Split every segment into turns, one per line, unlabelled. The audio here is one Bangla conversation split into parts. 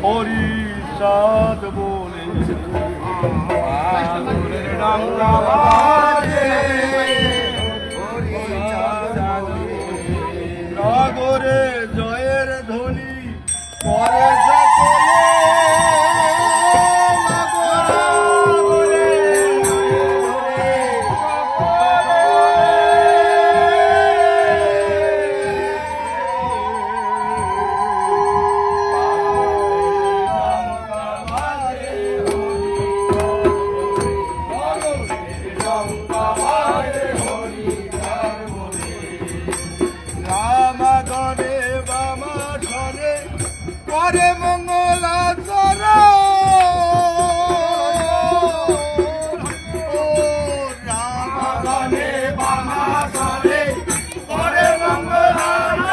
হরিচাঁদ বলে নগরে জয়ের ধ্বনি পরে সকলে করে মঙ্গলাচর রামগণে বামাচরে করে মঙ্গলাচর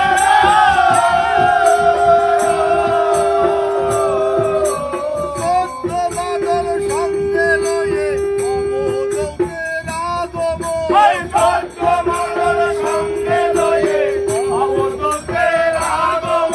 সত্য বাদল সঙ্গে লয়ে অবদৌতে রাগব সত্য বাদল সঙ্গে লয়ে অবদৌতে রাগব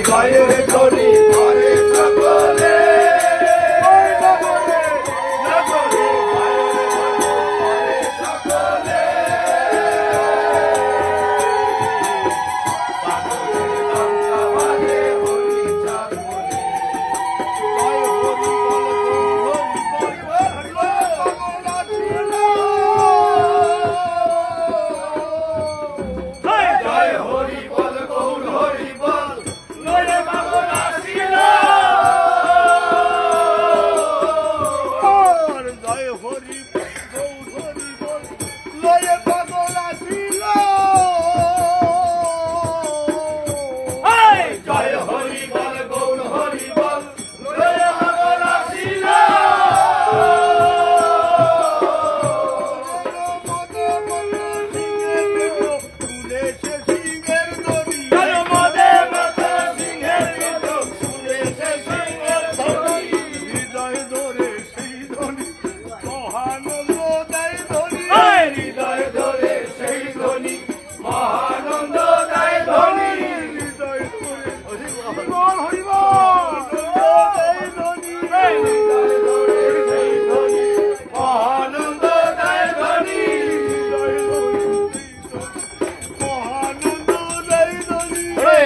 জয়ের ধ্বনি করে সকলে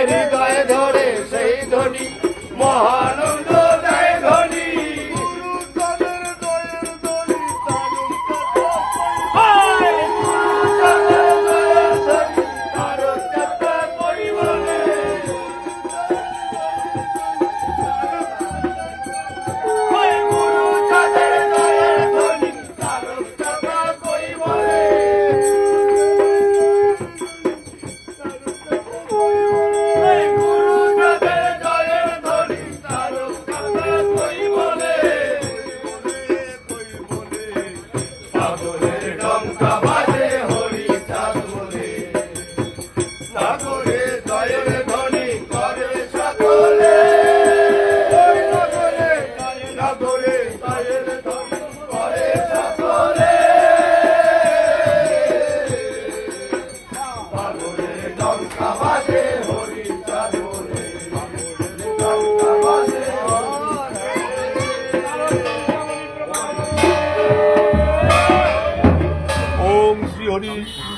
হৃদয় ধরে সেই ধ্বনি মহানন্দ দেয় ধ্বনি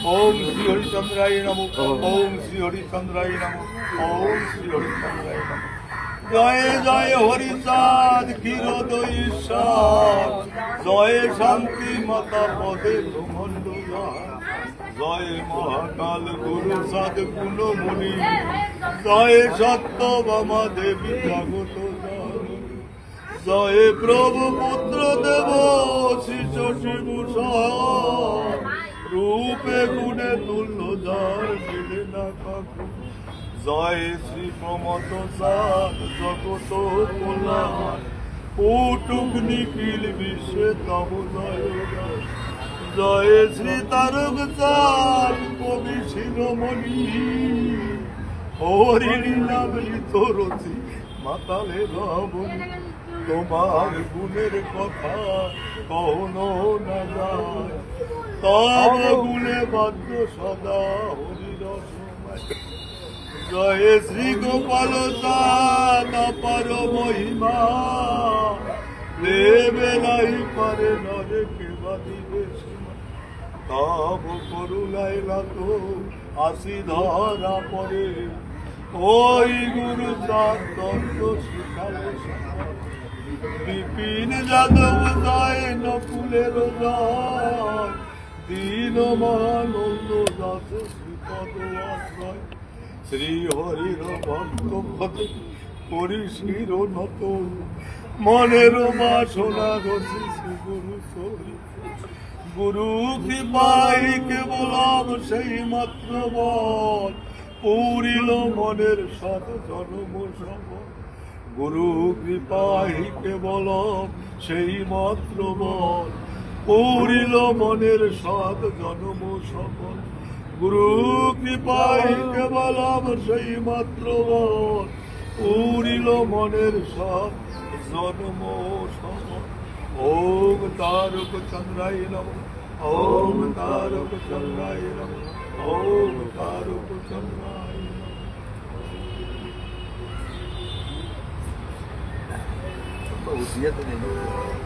ओम श्री हरिचंद्राय नमः ओम श्री हरिचंद्राय नमः ओम श्री हरिचंद्राय नमः जय जय हरिचाँद ক্ষীরোদয় ঈশ্বর জয় শান্তি মাতা পদে ব্রহ্মাণ্ড জয় মহাকাল গুরু সাধ গুণমণি জয় সত্যভামা দেবী জগত জয় প্রভু পুত্র দেব শিষ্য শিবূষণ রূপে গুণে তুল্য জয় মিলে না কাকু জয় শ্রী প্রমত সাধ জগত কল্যাণ উটুক নিখিল বিশ্বে তব জয় জয় শ্রী তারক চাঁদ কবি শিরোমণি হরিণী নামৃত রচি মাতালে রবন তোমার গুণের কথা কহনো না যায় তব গুণে বাদ্য সদা হরির জয় শ্রী গোপাল চাঁদ অপার মহিমা দেবে নাই পারে নরে কে বাদিবে সীমা তব করুণায় তো আসি ধরা পরে ওই গুরু চাঁদ তত্ত্ব শিখালে বিপিন যাদব জয় নকুলের জয় দীন মহানন্দ দাস শ্রীপদ আশ্রয় শ্রী হরির ভক্ত পদে করি শির নত মনের বাসনা রসি শ্রী গুরু সরি গুরু কৃপাই কেবল সেই মাত্র বল পুরিল মনের সাত জন্ম সবল গুরু কৃপাই কেবল সেই মাত্র বল পুরিল মনের সাত জন্ম সবল গুরু কৃপাই কেবল সেই মাত্র বল পুরিল মনের সাত জন্ম সবল ওম তারক চন্দ্রায় নমঃ ওম তারক চন্দ্রায় নমঃ ওম তারক চন্দ্রায় নমঃ
প্রতিহত নেই